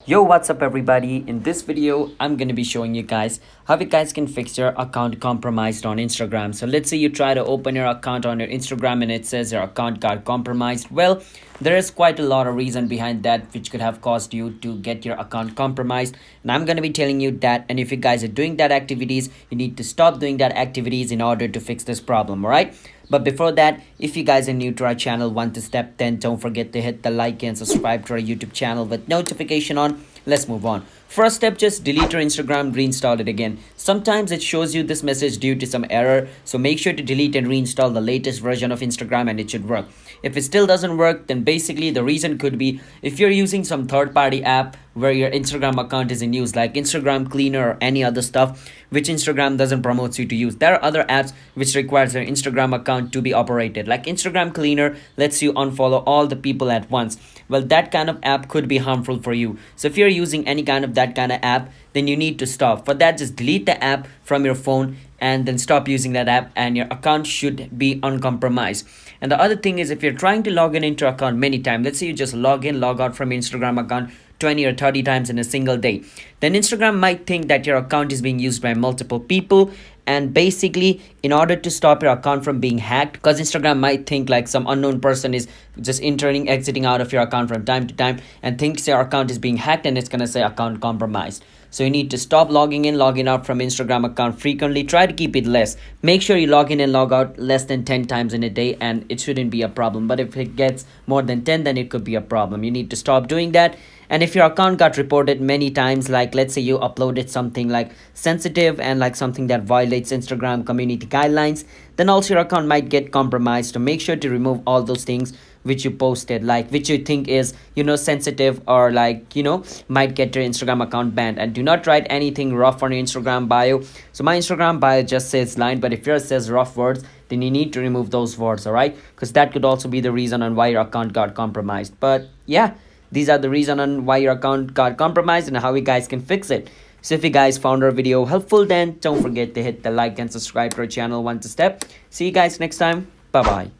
Yo, what's up everybody? In this video, I'm going to be showing you guys how you guys can fix your account compromised on Instagram. So let's say you try to open your account on your Instagram and it says your account got compromised. Well, there is quite a lot of reason behind that which could have caused you to get your account compromised. And I'm going to be telling you that. And if you guys are doing that activities, you need to stop doing that activities in order to fix this problem, all right? But before that, if you guys are new to our channel, want to step, then don't forget to hit the like and subscribe to our YouTube channel with notification on. Let's move on. First step, just delete your Instagram, reinstall it again. Sometimes it shows you this message due to some error, so make sure to delete and reinstall the latest version of Instagram and it should work. If it still doesn't work, then basically the reason could be if you're using some third-party app where your Instagram account is in use, like Instagram Cleaner or any other stuff which Instagram doesn't promote you to use. There are other apps which requires your Instagram account to be operated. Like Instagram Cleaner lets you unfollow all the people at once. Well, that kind of app could be harmful for you. So if you're using any kind of that kind of app, then you need to stop. For that, just delete the app from your phone and then stop using that app and your account should be uncompromised. And the other thing is, if you're trying to log in into your account many times, let's say you just log in, log out from your Instagram account 20 or 30 times in a single day, then Instagram might think that your account is being used by multiple people. And basically, in order to stop your account from being hacked, because Instagram might think like some unknown person is just entering, exiting out of your account from time to time and thinks your account is being hacked and it's going to say account compromised. So you need to stop logging in, logging out from Instagram account frequently. Try to keep it less. Make sure you log in and log out less than 10 times in a day and it shouldn't be a problem. But if it gets more than 10, then it could be a problem. You need to stop doing that. And if your account got reported many times, like let's say you uploaded something like sensitive and like something that violates Instagram community guidelines, then also your account might get compromised. So make sure to remove all those things which you posted, like which you think is sensitive or like might get your Instagram account banned. And do not write anything rough on your Instagram bio. So my Instagram bio just says line, but if yours says rough words, then you need to remove those words, all right? Because that could also be the reason on why your account got compromised. But yeah, these are the reason on why your account got compromised and how you guys can fix it. So if you guys found our video helpful, then don't forget to hit the like and subscribe to our channel one step. See you guys next time. Bye bye.